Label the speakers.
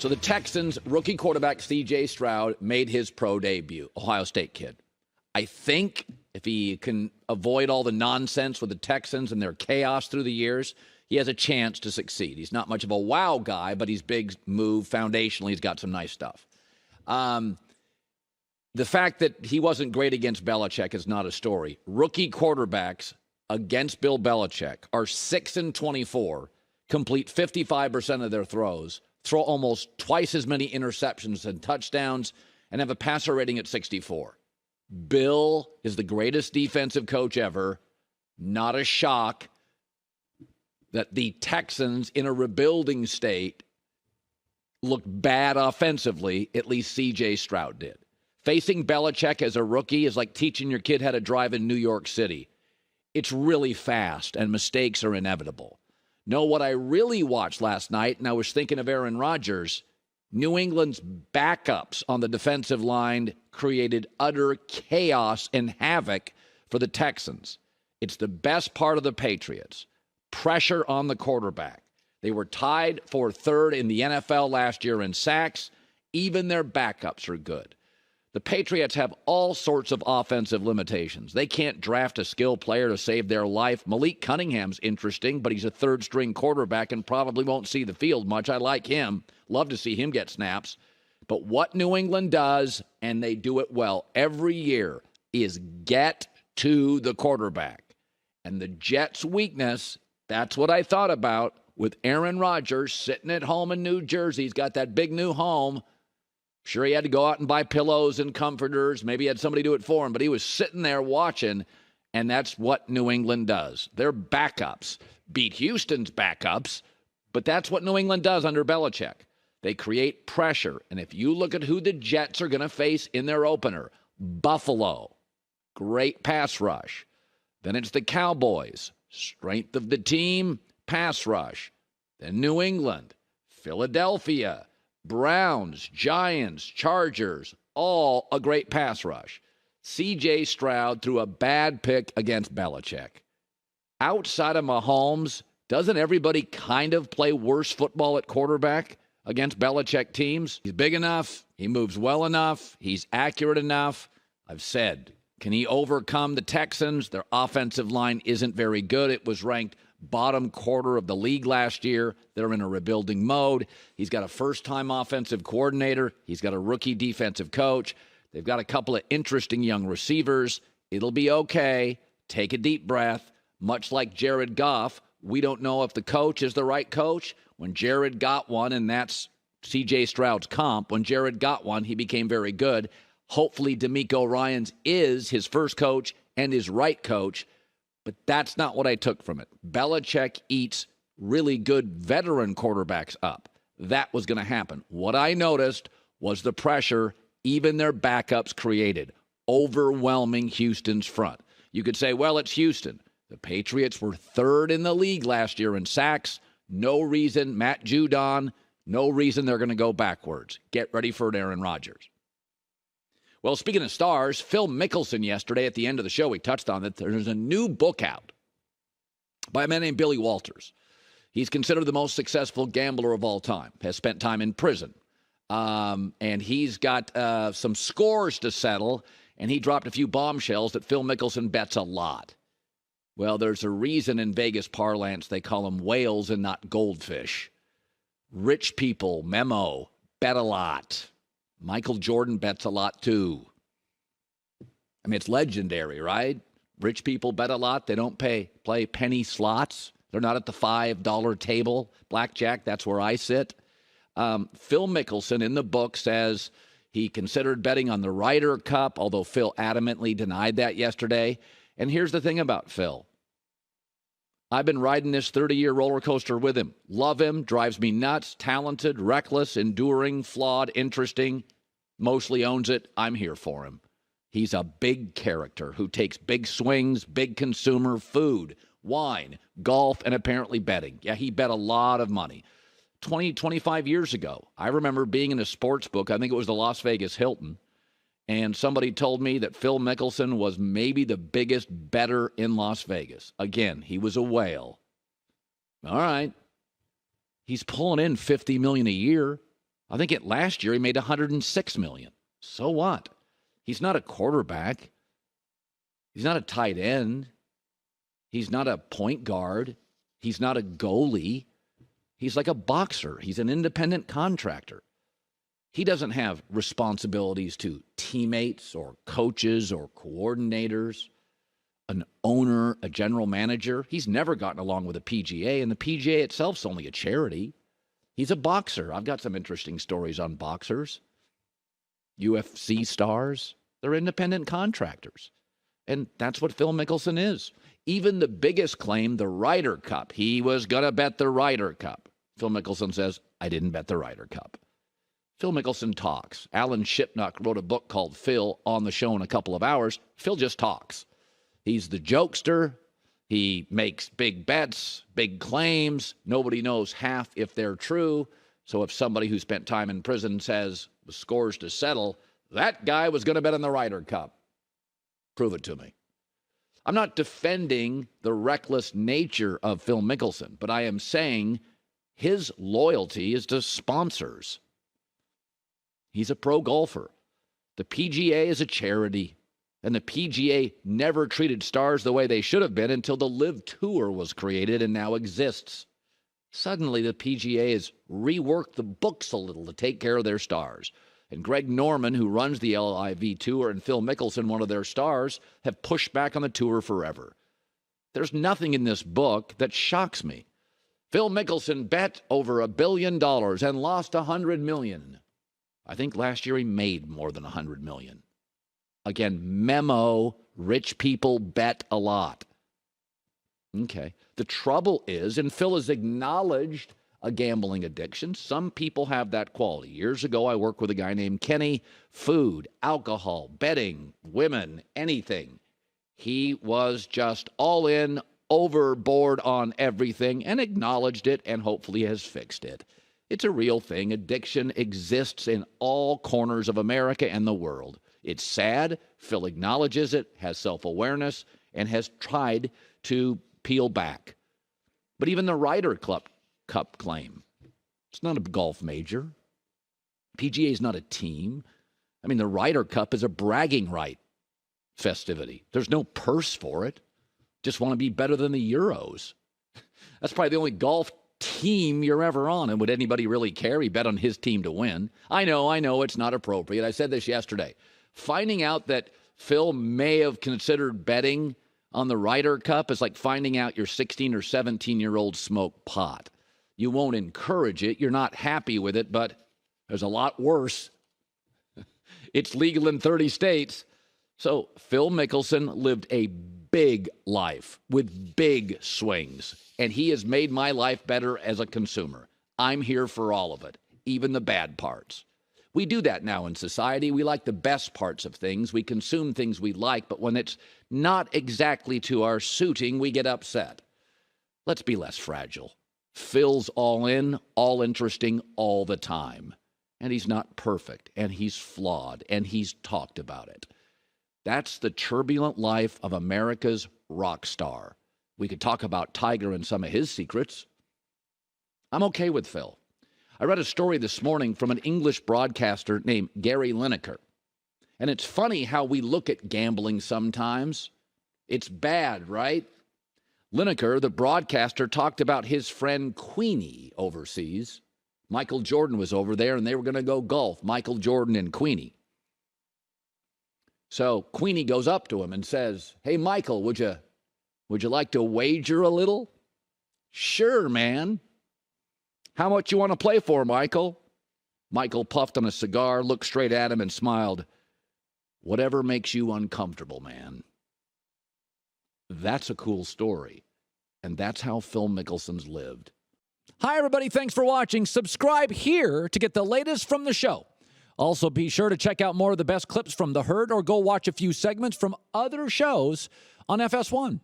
Speaker 1: So the Texans rookie quarterback C.J. Stroud made his pro debut, Ohio State kid. I think if he can avoid all the nonsense with the Texans and their chaos through the years, he has a chance to succeed. He's not much of a wow guy, but he's big move. Foundationally, he's got some nice stuff. The fact that he wasn't great against Belichick is not a story. Rookie quarterbacks against Bill Belichick are 6-24, complete 55% of their throws, throw almost twice as many interceptions and touchdowns, and have a passer rating at 64. Bill is the greatest defensive coach ever. Not a shock that the Texans, in a rebuilding state, looked bad offensively. At least C.J. Stroud did. Facing Belichick as a rookie is like teaching your kid how to drive in New York City. It's really fast, and mistakes are inevitable. No, what I really watched last night, and I was thinking of Aaron Rodgers, New England's backups on the defensive line created utter chaos and havoc for the Texans. It's the best part of the Patriots. Pressure on the quarterback. They were tied for third in the NFL last year in sacks. Even their backups are good. The Patriots have all sorts of offensive limitations. They can't draft a skilled player to save their life. Malik Cunningham's interesting, but he's a third-string quarterback and probably won't see the field much. I like him. Love to see him get snaps. But what New England does, and they do it well every year, is get to the quarterback. And the Jets' weakness, that's what I thought about with Aaron Rodgers sitting at home in New Jersey. He's got that big new home. Sure, he had to go out and buy pillows and comforters. Maybe he had somebody do it for him, but he was sitting there watching, and that's what New England does. Their backups beat Houston's backups, but that's what New England does under Belichick. They create pressure, and if you look at who the Jets are going to face in their opener, Buffalo, great pass rush. Then it's the Cowboys, strength of the team, pass rush. Then New England, Philadelphia, Browns, Giants, Chargers, all a great pass rush. C.J. Stroud threw a bad pick against Belichick. Outside of Mahomes, doesn't everybody kind of play worse football at quarterback against Belichick teams? He's big enough. He moves well enough. He's accurate enough. I've said, can he overcome the Texans? Their offensive line isn't very good. It was ranked bottom quarter of the league last year. They're in a rebuilding mode. He's got a first-time offensive coordinator. He's got a rookie defensive coach. They've got a couple of interesting young receivers. It'll be okay. Take a deep breath. Much like Jared Goff, we don't know if the coach is the right coach. When Jared got one, and that's C.J. Stroud's comp, when Jared got one, he became very good. Hopefully DeMeco Ryans is his first coach and his right coach. But that's not what I took from it. Belichick eats really good veteran quarterbacks up. That was going to happen. What I noticed was the pressure even their backups created, overwhelming Houston's front. You could say, well, it's Houston. The Patriots were third in the league last year in sacks. No reason, Matt Judon, no reason they're going to go backwards. Get ready for it, Aaron Rodgers. Well, speaking of stars, Phil Mickelson yesterday at the end of the show, we touched on it. There's a new book out by a man named Billy Walters. He's considered the most successful gambler of all time, has spent time in prison. And he's got some scores to settle, and he dropped a few bombshells that Phil Mickelson bets a lot. Well, there's a reason in Vegas parlance they call them whales and not goldfish. Rich people, memo, bet a lot. Michael Jordan bets a lot, too. I mean, it's legendary, right? Rich people bet a lot. They don't play penny slots. They're not at the $5 table. Blackjack, that's where I sit. Phil Mickelson in the book says he considered betting on the Ryder Cup, although Phil adamantly denied that yesterday. And here's the thing about Phil. I've been riding this 30-year roller coaster with him. Love him, drives me nuts, talented, reckless, enduring, flawed, interesting. Mostly owns it. I'm here for him. He's a big character who takes big swings, big consumer, food, wine, golf, and apparently betting. Yeah, he bet a lot of money. 25 years ago, I remember being in a sports book. I think it was the Las Vegas Hilton. And somebody told me that Phil Mickelson was maybe the biggest bettor in Las Vegas. Again, he was a whale. All right. He's pulling in $50 million a year. I think last year he made $106 million. So what? He's not a quarterback. He's not a tight end. He's not a point guard. He's not a goalie. He's like a boxer. He's an independent contractor. He doesn't have responsibilities to teammates or coaches or coordinators, an owner, a general manager. He's never gotten along with a PGA, and the PGA itself's only a charity. He's a boxer. I've got some interesting stories on boxers. UFC stars, they're independent contractors. And that's what Phil Mickelson is. Even the biggest claim, the Ryder Cup. He was going to bet the Ryder Cup. Phil Mickelson says, I didn't bet the Ryder Cup. Phil Mickelson talks. Alan Shipnuck wrote a book called Phil on the show in a couple of hours. Phil just talks. He's the jokester. He makes big bets, big claims. Nobody knows half if they're true. So if somebody who spent time in prison says, with scores to settle, that guy was going to bet on the Ryder Cup, prove it to me. I'm not defending the reckless nature of Phil Mickelson, but I am saying his loyalty is to sponsors. He's a pro golfer. The PGA is a charity, and the PGA never treated stars the way they should have been until the LIV Tour was created and now exists. Suddenly, the PGA has reworked the books a little to take care of their stars. And Greg Norman, who runs the LIV Tour, and Phil Mickelson, one of their stars, have pushed back on the tour forever. There's nothing in this book that shocks me. Phil Mickelson bet over $1 billion and lost $100 million. I think last year he made more than $100 million. Again, memo, rich people bet a lot. Okay. The trouble is, and Phil has acknowledged a gambling addiction. Some people have that quality. Years ago, I worked with a guy named Kenny. Food, alcohol, betting, women, anything. He was just all in, overboard on everything, and acknowledged it and hopefully has fixed it. It's a real thing. Addiction exists in all corners of America and the world. It's sad. Phil acknowledges it, has self-awareness, and has tried to peel back. But even the Ryder Cup claim, it's not a golf major. PGA is not a team. I mean, the Ryder Cup is a bragging right festivity. There's no purse for it. Just want to be better than the Euros. That's probably the only golf team you're ever on. And would anybody really care? He bet on his team to win. I know it's not appropriate. I said this yesterday. Finding out that Phil may have considered betting on the Ryder Cup is like finding out your 16 or 17-year-old smoke pot. You won't encourage it. You're not happy with it, but there's a lot worse. It's legal in 30 states. So Phil Mickelson lived a big life with big swings, and he has made my life better as a consumer. I'm here for all of it, even the bad parts. We do that now in society. We like the best parts of things. We consume things we like, but when it's not exactly to our suiting, we get upset. Let's be less fragile. Phil's all in, all interesting, all the time. And he's not perfect, and he's flawed, and he's talked about it. That's the turbulent life of America's rock star. We could talk about Tiger and some of his secrets. I'm okay with Phil. I read a story this morning from an English broadcaster named Gary Lineker. And it's funny how we look at gambling sometimes. It's bad, right? Lineker, the broadcaster, talked about his friend Queenie overseas. Michael Jordan was over there, and they were going to go golf, Michael Jordan and Queenie. So Queenie goes up to him and says, "Hey, Michael, would you like to wager a little?" "Sure, man." "How much you want to play for, Michael?" Michael puffed on a cigar, looked straight at him, and smiled. "Whatever makes you uncomfortable, man." That's a cool story. And that's how Phil Mickelson's lived. Hi, everybody. Thanks for watching. Subscribe here to get the latest from the show. Also, be sure to check out more of the best clips from The Herd or go watch a few segments from other shows on FS1.